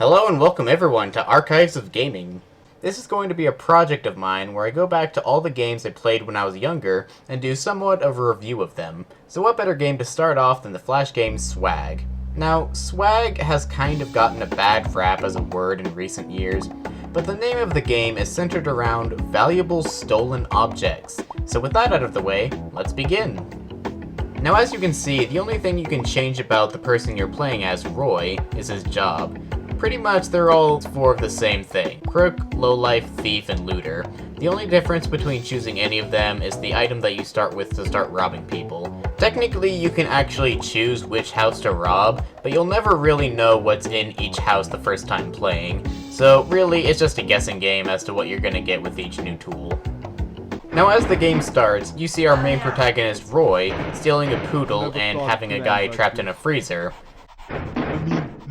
Hello and welcome everyone to Archives of Gaming. This is going to be a project of mine where I go back to all the games I played when I was younger and do somewhat of a review of them. So what better game to start off than the Flash game Swag. Now, swag has kind of gotten a bad rap as a word in recent years, but the name of the game is centered around valuable stolen objects. So with that out of the way, let's begin. Now as you can see, the only thing you can change about the person you're playing as, Roy, is his job. Pretty much they're all four of the same thing: crook, lowlife, thief, and looter. The only difference between choosing any of them is the item that you start with to start robbing people. Technically you can actually choose which house to rob, but you'll never really know what's in each house the first time playing. So really it's just a guessing game as to what you're gonna get with each new tool. Now as the game starts, you see our main protagonist Roy stealing a poodle and having a guy trapped in a freezer.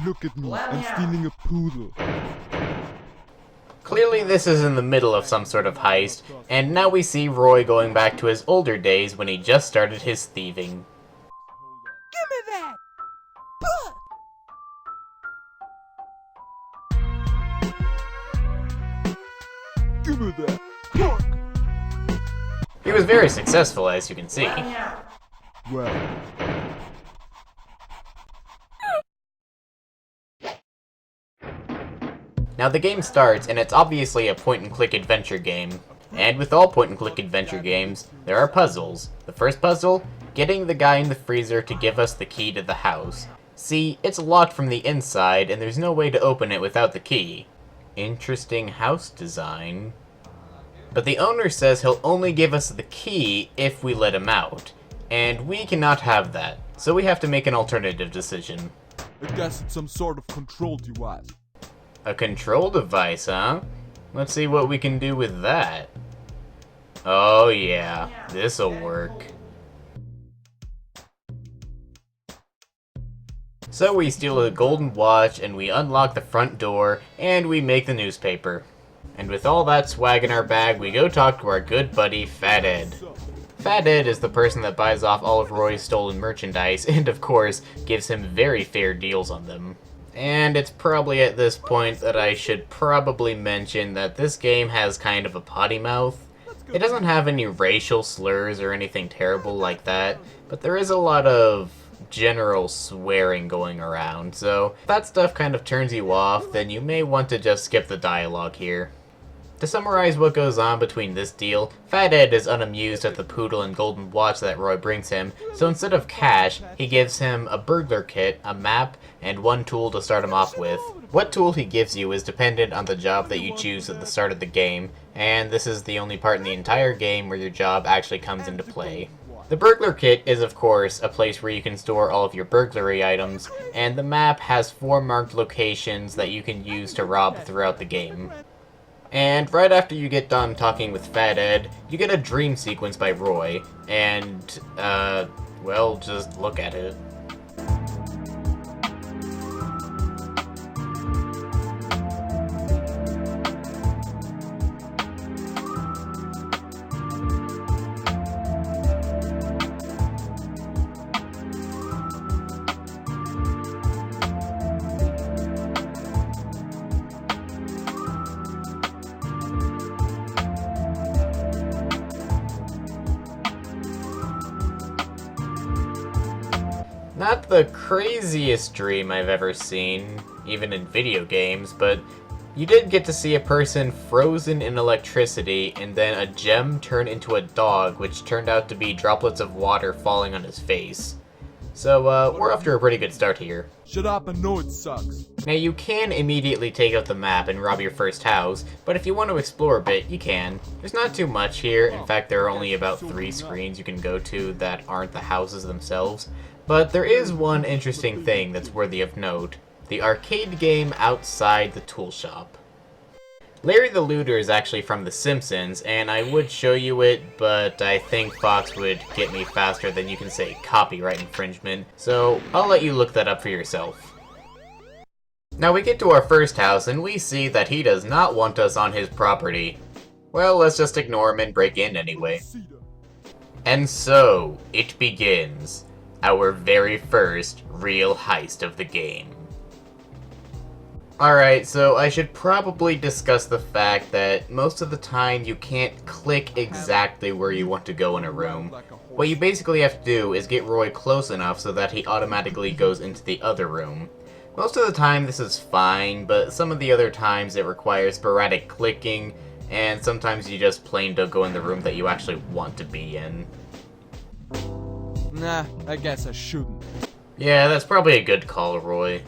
Look at me, I'm stealing a poodle. Clearly this is in the middle of some sort of heist, and now we see Roy going back to his older days when he just started his thieving. Give me that! Give me that! He was very successful, as you can see. Well, Now the game starts, and it's obviously a point-and-click adventure game. And with all point-and-click adventure games, there are puzzles. The first puzzle? Getting the guy in the freezer to give us the key to the house. See, it's locked from the inside, and there's no way to open it without the key. Interesting house design. But the owner says he'll only give us the key if we let him out. And we cannot have that, so we have to make an alternative decision. I guess it's some sort of control device. A control device, huh? Let's see what we can do with that. Oh yeah, this'll work. So we steal a golden watch, and we unlock the front door, and we make the newspaper. And with all that swag in our bag, we go talk to our good buddy, Fat Ed. Fat Ed is the person that buys off all of Roy's stolen merchandise, and of course, gives him very fair deals on them. And it's probably at this point that I should probably mention that this game has kind of a potty mouth. It doesn't have any racial slurs or anything terrible like that, but there is a lot of general swearing going around, so if that stuff kind of turns you off, then you may want to just skip the dialogue here. To summarize what goes on between this deal, Fat Ed is unamused at the poodle and golden watch that Roy brings him, so instead of cash, he gives him a burglar kit, a map, and one tool to start him off with. What tool he gives you is dependent on the job that you choose at the start of the game, and this is the only part in the entire game where your job actually comes into play. The burglar kit is of course a place where you can store all of your burglary items, and the map has 4 marked locations that you can use to rob throughout the game. And right after you get done talking with Fat Ed, you get a dream sequence by Roy, and, well, just look at it. Not the craziest dream I've ever seen, even in video games, but you did get to see a person frozen in electricity and then a gem turn into a dog, which turned out to be droplets of water falling on his face. So, we're off to a pretty good start here. Shut up, I know it sucks. Now you can immediately take out the map and rob your first house, but if you want to explore a bit, you can. There's not too much here. In fact, there are only about 3 screens you can go to that aren't the houses themselves. But there is one interesting thing that's worthy of note: the arcade game outside the tool shop. Larry the Looter is actually from The Simpsons, and I would show you it, but I think Fox would get me faster than you can say copyright infringement, so I'll let you look that up for yourself. Now we get to our first house, and we see that he does not want us on his property. Well, let's just ignore him and break in anyway. And so, it begins. Our very first real heist of the game. Alright, so I should probably discuss the fact that most of the time you can't click exactly where you want to go in a room. What you basically have to do is get Roy close enough so that he automatically goes into the other room. Most of the time this is fine, but some of the other times it requires sporadic clicking, and sometimes you just plain don't go in the room that you actually want to be in. Nah, I guess I shouldn't. Yeah, that's probably a good call, Roy.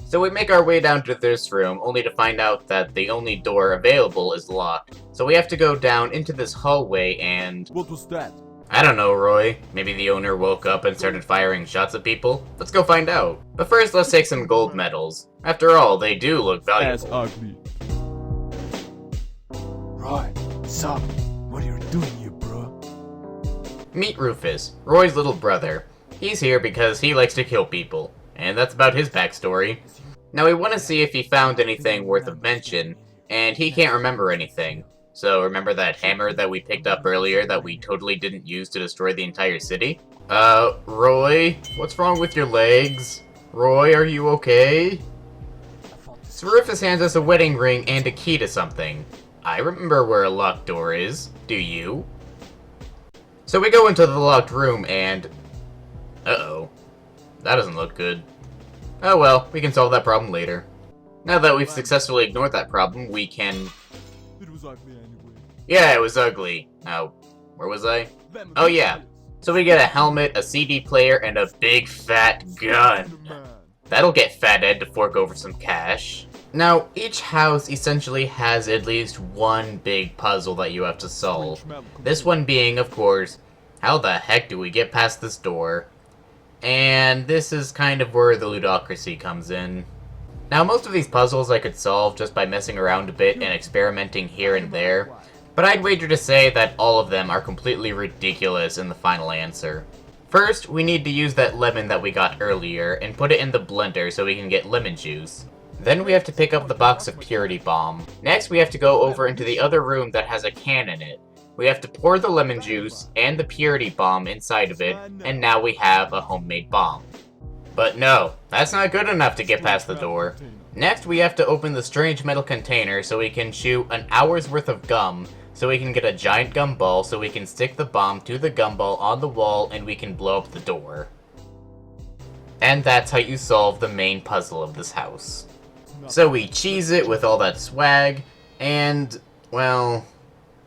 So we make our way down to this room, only to find out that the only door available is locked. So we have to go down into this hallway and... What was that? I don't know, Roy. Maybe the owner woke up and started firing shots at people? Let's go find out. But first, let's take some gold medals. After all, they do look As valuable. ugly. Right, sup? What are you doing here, bro? Meet Rufus, Roy's little brother. He's here because he likes to kill people. And that's about his backstory. Now we want to see if he found anything worth of mention, and he can't remember anything. So remember that hammer that we picked up earlier that we totally didn't use to destroy the entire city? Roy? What's wrong with your legs? Roy, are you okay? So Rufus hands us a wedding ring and a key to something. I remember where a locked door is. Do you? So we go into the locked room and... Uh-oh. That doesn't look good. Oh well, we can solve that problem later. Now that we've successfully ignored that problem, we can... It was ugly anyway. Yeah, it was ugly. Now, where was I? Oh yeah. So we get a helmet, a CD player, and a big fat gun. That'll get Fat Ed to fork over some cash. Now, each house essentially has at least one big puzzle that you have to solve. This one being, of course, how the heck do we get past this door? And this is kind of where the ludocracy comes in. Now, most of these puzzles I could solve just by messing around a bit and experimenting here and there, but I'd wager to say that all of them are completely ridiculous in the final answer. First, we need to use that lemon that we got earlier and put it in the blender so we can get lemon juice. Then we have to pick up the box of Purity Bomb. Next, we have to go over into the other room that has a can in it. We have to pour the lemon juice and the Purity Bomb inside of it, and now we have a homemade bomb. But no, that's not good enough to get past the door. Next, we have to open the strange metal container so we can chew an hour's worth of gum, so we can get a giant gumball so we can stick the bomb to the gumball on the wall and we can blow up the door. And that's how you solve the main puzzle of this house. So we cheese it with all that swag, and, well,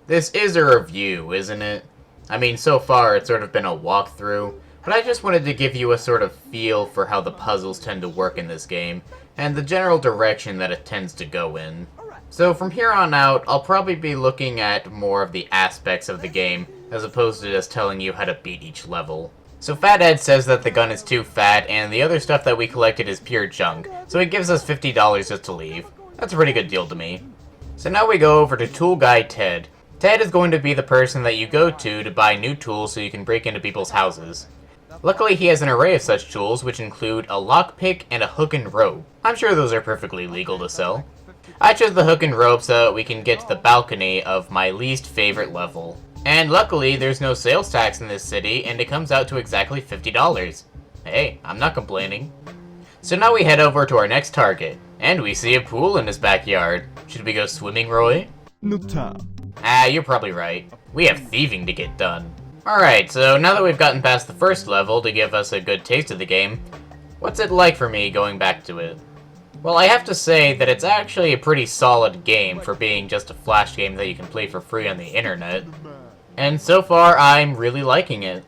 this is a review, isn't it? I mean, so far it's sort of been a walkthrough, but I just wanted to give you a sort of feel for how the puzzles tend to work in this game, and the general direction that it tends to go in. So from here on out, I'll probably be looking at more of the aspects of the game, as opposed to just telling you how to beat each level. So Fat Ed says that the gun is too fat, and the other stuff that we collected is pure junk, so he gives us $50 just to leave. That's a pretty good deal to me. So now we go over to Tool Guy Ted. Ted is going to be the person that you go to buy new tools so you can break into people's houses. Luckily, he has an array of such tools, which include a lockpick and a hook and rope. I'm sure those are perfectly legal to sell. I chose the hook and rope so that we can get to the balcony of my least favorite level. And luckily, there's no sales tax in this city, and it comes out to exactly $50. Hey, I'm not complaining. So now we head over to our next target, and we see a pool in his backyard. Should we go swimming, Roy? No time. Ah, you're probably right. We have thieving to get done. Alright, so now that we've gotten past the first level to give us a good taste of the game, what's it like for me going back to it? Well, I have to say that it's actually a pretty solid game for being just a flash game that you can play for free on the internet. And so far, I'm really liking it.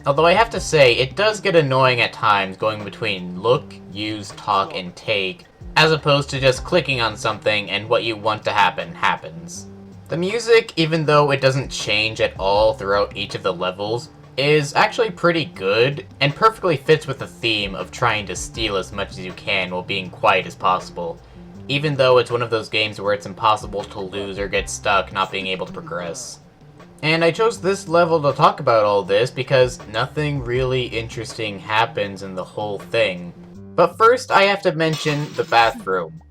Although I have to say, it does get annoying at times going between look, use, talk, and take, as opposed to just clicking on something and what you want to happen happens. The music, even though it doesn't change at all throughout each of the levels, is actually pretty good, and perfectly fits with the theme of trying to steal as much as you can while being quiet as possible, even though it's one of those games where it's impossible to lose or get stuck not being able to progress. And I chose this level to talk about all this because nothing really interesting happens in the whole thing. But first I have to mention the bathroom.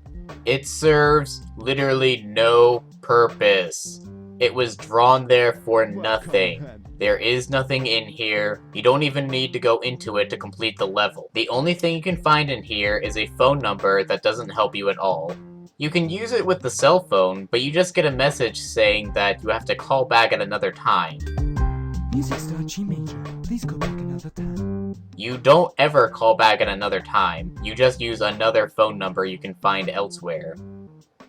It serves literally no purpose. It was drawn there for nothing. There is nothing in here. You don't even need to go into it to complete the level. The only thing you can find in here is a phone number that doesn't help you at all. You can use it with the cell phone, but you just get a message saying that you have to call back at another time. Music star G major. Please go back another time. You don't ever call back at another time. You just use another phone number you can find elsewhere.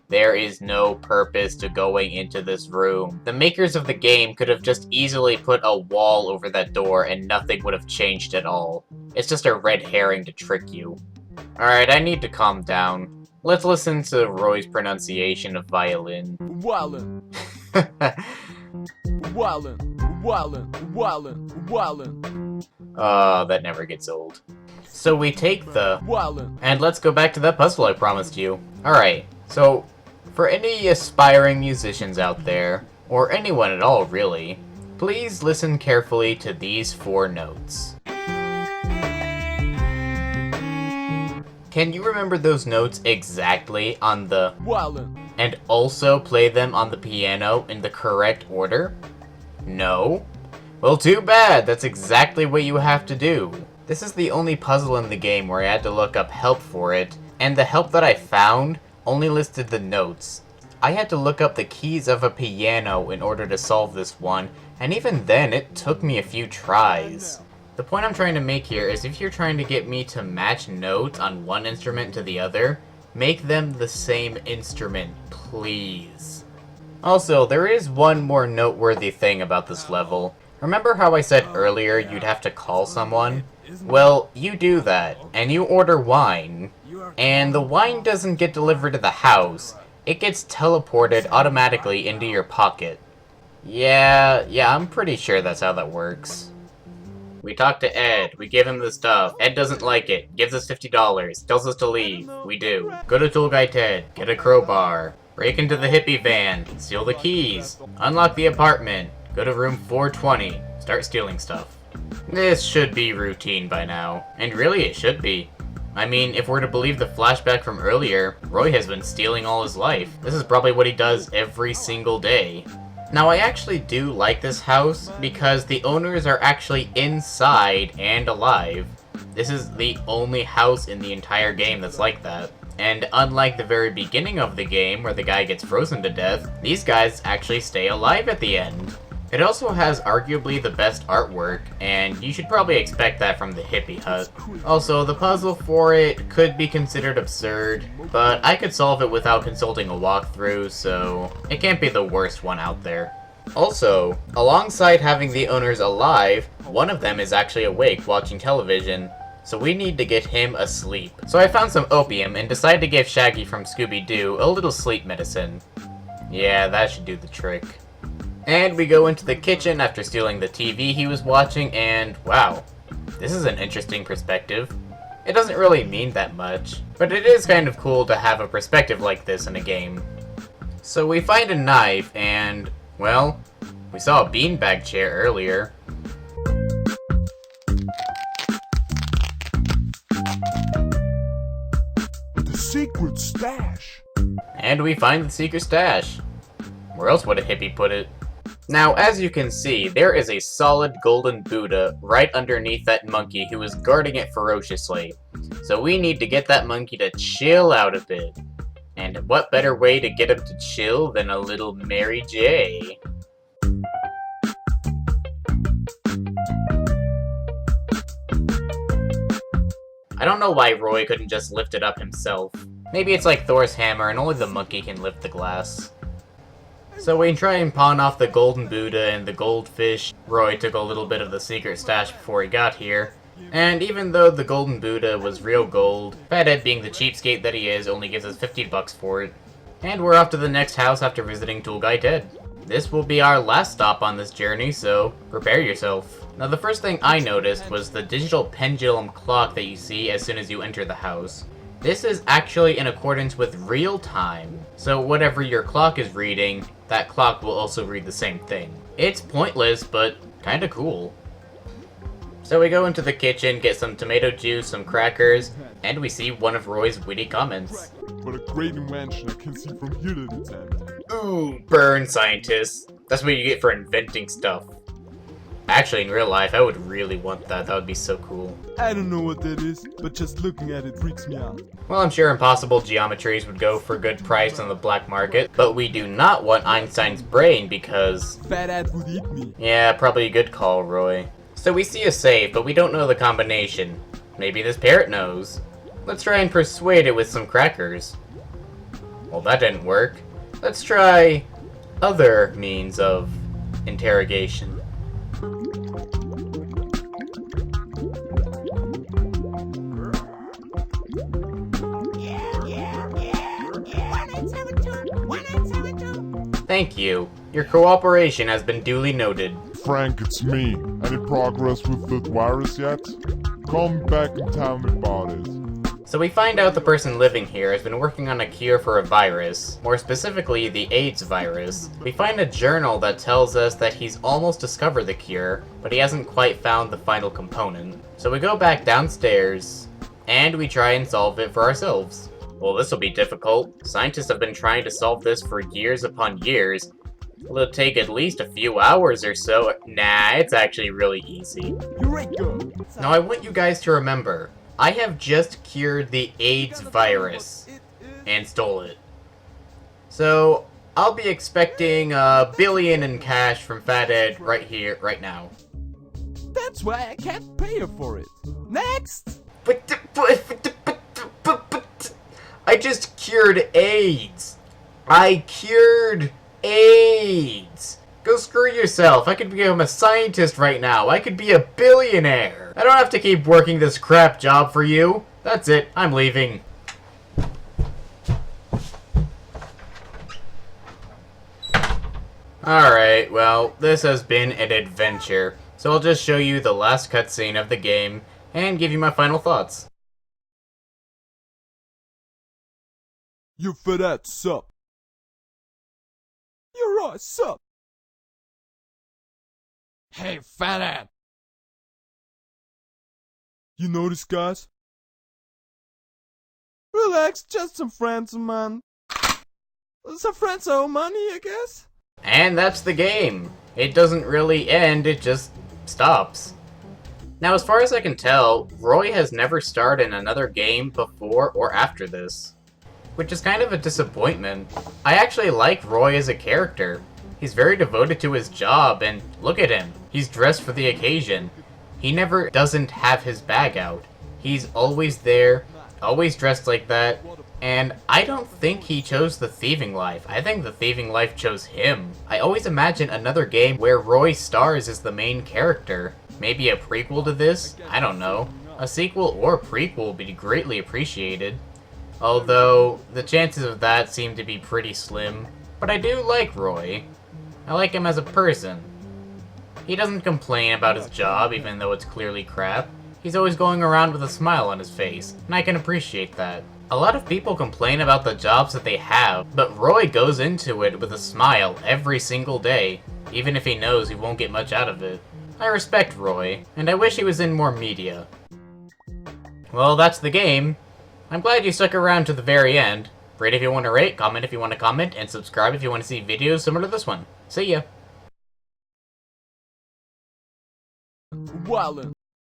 There is no purpose to going into this room. The makers of the game could have just easily put a wall over that door and nothing would have changed at all. It's just a red herring to trick you. Alright, I need to calm down. Let's listen to Roy's pronunciation of violin. Wallin, wallin, wallin, wallin, wallin, Oh, that never gets old. So we take the... wallin. And let's go back to that puzzle I promised you. Alright, so for any aspiring musicians out there, or anyone at all really, please listen carefully to these 4 notes. Can you remember those notes exactly on the... Wallin, and also play them on the piano in the correct order? No? Well, too bad, that's exactly what you have to do. This is the only puzzle in the game where I had to look up help for it, and the help that I found only listed the notes. I had to look up the keys of a piano in order to solve this one, and even then it took me a few tries. The point I'm trying to make here is if you're trying to get me to match notes on one instrument to the other, make them the same instrument, please. Also, there is one more noteworthy thing about this level. Remember how I said earlier you'd have to call someone? Well, you do that, and you order wine. And the wine doesn't get delivered to the house, it gets teleported automatically into your pocket. Yeah, I'm pretty sure that's how that works. We talk to Ed, we give him the stuff, Ed doesn't like it, gives us $50, tells us to leave, we do. Go to Tool Guy Ted, get a crowbar, break into the hippie van, steal the keys, unlock the apartment, go to room 420, start stealing stuff. This should be routine by now, and really it should be. I mean, if we're to believe the flashback from earlier, Roy has been stealing all his life. This is probably what he does every single day. Now, I actually do like this house because the owners are actually inside and alive. This is the only house in the entire game that's like that. And unlike the very beginning of the game where the guy gets frozen to death, these guys actually stay alive at the end. It also has arguably the best artwork, and you should probably expect that from the hippie hut. Also, the puzzle for it could be considered absurd, but I could solve it without consulting a walkthrough, so it can't be the worst one out there. Also, alongside having the owners alive, one of them is actually awake watching television, so we need to get him asleep. So I found some opium and decided to give Shaggy from Scooby-Doo a little sleep medicine. Yeah, that should do the trick. And we go into the kitchen after stealing the TV he was watching, and wow, this is an interesting perspective. It doesn't really mean that much, but it is kind of cool to have a perspective like this in a game. So we find a knife, and, well, we saw a beanbag chair earlier. The secret stash. And we find the secret stash. Where else would a hippie put it? Now, as you can see, there is a solid golden Buddha right underneath that monkey who is guarding it ferociously. So we need to get that monkey to chill out a bit. And what better way to get him to chill than a little Mary J? I don't know why Roy couldn't just lift it up himself. Maybe it's like Thor's hammer and only the monkey can lift the glass. So we try and pawn off the golden Buddha and the goldfish. Roy took a little bit of the secret stash before he got here. And even though the golden Buddha was real gold, Fathead, being the cheapskate that he is, only gives us $50 for it. And we're off to the next house after visiting Tool Guy Ted. This will be our last stop on this journey, so prepare yourself. Now the first thing I noticed was the digital pendulum clock that you see as soon as you enter the house. This is actually in accordance with real time, so whatever your clock is reading, that clock will also read the same thing. It's pointless, but kinda cool. So we go into the kitchen, get some tomato juice, some crackers, and we see one of Roy's witty comments. What a great invention I can see from here that it's empty. Ooh, burn, scientists. That's what you get for inventing stuff. Actually, in real life, I would really want that. That would be so cool. I don't know what that is, but just looking at it freaks me out. Well, I'm sure impossible geometries would go for a good price on the black market, but we do not want Einstein's brain because... Fat Ed would eat me. Yeah, probably a good call, Roy. So we see a safe, but we don't know the combination. Maybe this parrot knows. Let's try and persuade it with some crackers. Well, that didn't work. Let's try other means of interrogation. Thank you. Your cooperation has been duly noted. Frank, it's me. Any progress with that virus yet? Call me back and tell me about it. So we find out the person living here has been working on a cure for a virus, more specifically the AIDS virus. We find a journal that tells us that he's almost discovered the cure, but he hasn't quite found the final component. So we go back downstairs, and we try and solve it for ourselves. Well, this will be difficult. Scientists have been trying to solve this for years upon years. It'll take at least a few hours or so. Nah, it's actually really easy. Eureka! Now I want you guys to remember, I have just cured the AIDS virus and stole it. So, I'll be expecting $1 billion in cash from Fat Ed right here, right now. That's why I can't pay you for it. Next! I just cured AIDS. I cured AIDS. Go screw yourself. I could become a scientist right now. I could be a billionaire. I don't have to keep working this crap job for you. That's it. I'm leaving. Alright, well, this has been an adventure. So I'll just show you the last cutscene of the game and give you my final thoughts. You Fat Ed, sup? You're right, sup? Hey, Fat Ed! You know this, guys? Relax, just some friends of mine. Some friends owe money, I guess? And that's the game. It doesn't really end, it just stops. Now, as far as I can tell, Roy has never starred in another game before or after this, which is kind of a disappointment. I actually like Roy as a character. He's very devoted to his job, and look at him. He's dressed for the occasion. He never doesn't have his bag out. He's always there, always dressed like that, and I don't think he chose the thieving life. I think the thieving life chose him. I always imagine another game where Roy stars as the main character. Maybe a prequel to this? I don't know. A sequel or prequel would be greatly appreciated. Although, the chances of that seem to be pretty slim. But I do like Roy. I like him as a person. He doesn't complain about his job, even though it's clearly crap. He's always going around with a smile on his face, and I can appreciate that. A lot of people complain about the jobs that they have, but Roy goes into it with a smile every single day, even if he knows he won't get much out of it. I respect Roy, and I wish he was in more media. Well, that's the game. I'm glad you stuck around to the very end. Rate if you want to rate, comment if you want to comment, and subscribe if you want to see videos similar to this one. See ya! Wildin'.